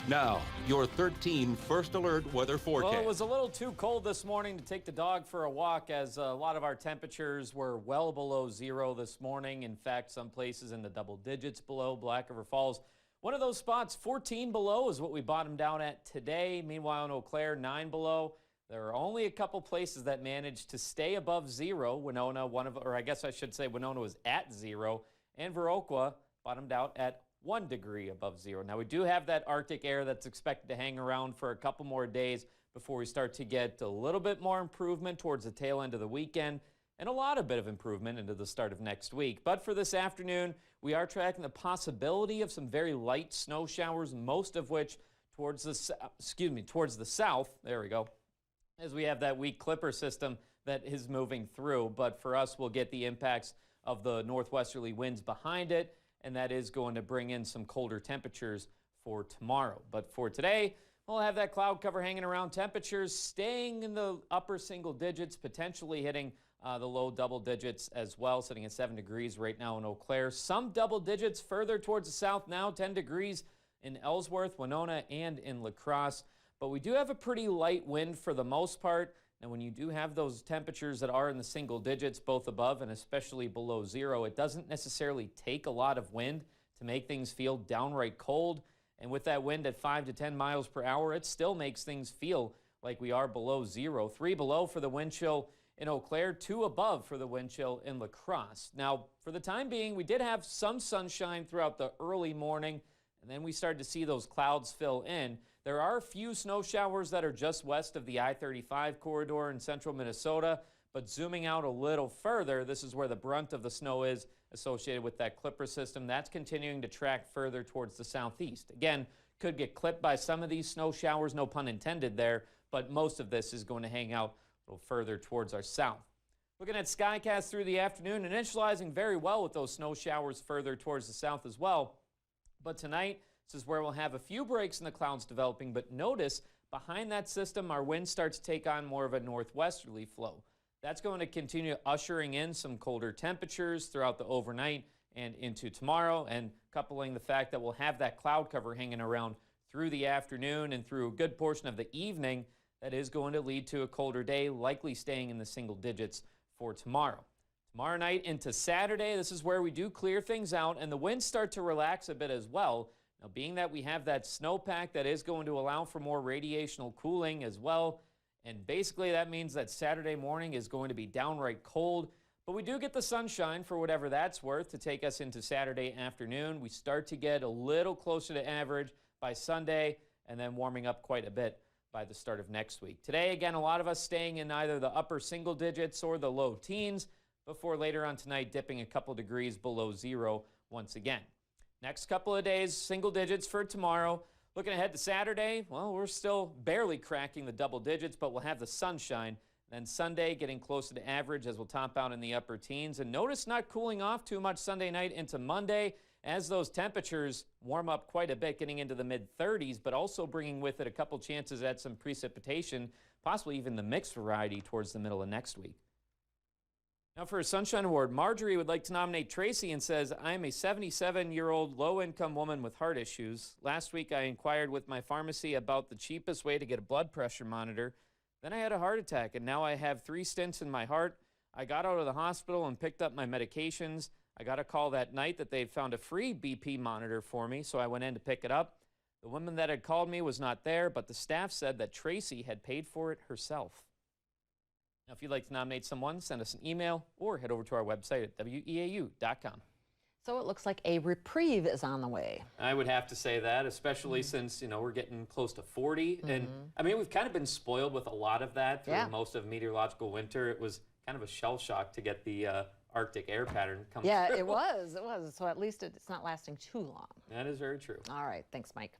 Now, your 13 First Alert weather forecast. Well, it was a little too cold this morning to take the dog for a walk, as a lot of our temperatures were well below zero this morning. In fact, some places in the double digits below. Black River Falls, one of those spots, 14 below is what we bottomed out at today. Meanwhile, in Eau Claire, 9 below. There are only a couple places that managed to stay above zero. Winona, Winona was at zero, and Viroqua bottomed out at 1 degree above zero. Now, we do have that Arctic air that's expected to hang around for a couple more days before we start to get a little bit more improvement towards the tail end of the weekend and a bit of improvement into the start of next week. But for this afternoon, we are tracking the possibility of some very light snow showers, most of which towards the south. There we go. As we have that weak clipper system that is moving through. But for us, we'll get the impacts of the northwesterly winds behind it, and that is going to bring in some colder temperatures for tomorrow. But for today, we'll have that cloud cover hanging around, temperatures staying in the upper single digits, potentially hitting the low double digits as well, sitting at 7 degrees right now in Eau Claire. Some double digits further towards the south now, 10 degrees in Ellsworth, Winona, and in LaCrosse. But we do have a pretty light wind for the most part. And when you do have those temperatures that are in the single digits, both above and especially below zero, it doesn't necessarily take a lot of wind to make things feel downright cold. And with that wind at 5 to 10 miles per hour, it still makes things feel like we are below zero. 3 below for the wind chill in Eau Claire, 2 above for the wind chill in LaCrosse. Now, for the time being, we did have some sunshine throughout the early morning, and then we started to see those clouds fill in. There are a few snow showers that are just west of the I-35 corridor in central Minnesota, but zooming out a little further, this is where the brunt of the snow is associated with that clipper system. That's continuing to track further towards the southeast. Again, could get clipped by some of these snow showers, no pun intended there, but most of this is going to hang out a little further towards our south. Looking at Skycast through the afternoon, initializing very well with those snow showers further towards the south as well. But tonight, this is where we'll have a few breaks in the clouds developing, but notice behind that system, our wind starts to take on more of a northwesterly flow. That's going to continue ushering in some colder temperatures throughout the overnight and into tomorrow, and coupling the fact that we'll have that cloud cover hanging around through the afternoon and through a good portion of the evening, that is going to lead to a colder day, likely staying in the single digits for tomorrow. Tomorrow night into Saturday, this is where we do clear things out, and the winds start to relax a bit as well. Now, being that we have that snowpack, that is going to allow for more radiational cooling as well. And basically that means that Saturday morning is going to be downright cold. But we do get the sunshine, for whatever that's worth, to take us into Saturday afternoon. We start to get a little closer to average by Sunday, and then warming up quite a bit by the start of next week. Today, again, a lot of us staying in either the upper single digits or the low teens, before later on tonight dipping a couple degrees below zero once again. Next couple of days, single digits for tomorrow. Looking ahead to Saturday, well, we're still barely cracking the double digits, but we'll have the sunshine. Then Sunday, getting closer to average as we'll top out in the upper teens. And notice not cooling off too much Sunday night into Monday as those temperatures warm up quite a bit, getting into the mid-30s, but also bringing with it a couple chances at some precipitation, possibly even the mixed variety towards the middle of next week. Now for a Sunshine Award, Marjorie would like to nominate Tracy and says, I am a 77-year-old low-income woman with heart issues. Last week I inquired with my pharmacy about the cheapest way to get a blood pressure monitor. Then I had a heart attack, and now I have 3 stents in my heart. I got out of the hospital and picked up my medications. I got a call that night that they'd found a free BP monitor for me, so I went in to pick it up. The woman that had called me was not there, but the staff said that Tracy had paid for it herself. Now, if you'd like to nominate someone, send us an email or head over to our website at WEAU.com. So it looks like a reprieve is on the way. I would have to say that, especially since, we're getting close to 40. And, I mean, we've kind of been spoiled with a lot of that through most of meteorological winter. It was kind of a shell shock to get the Arctic air pattern come through. It was. So at least it's not lasting too long. That is very true. All right. Thanks, Mike.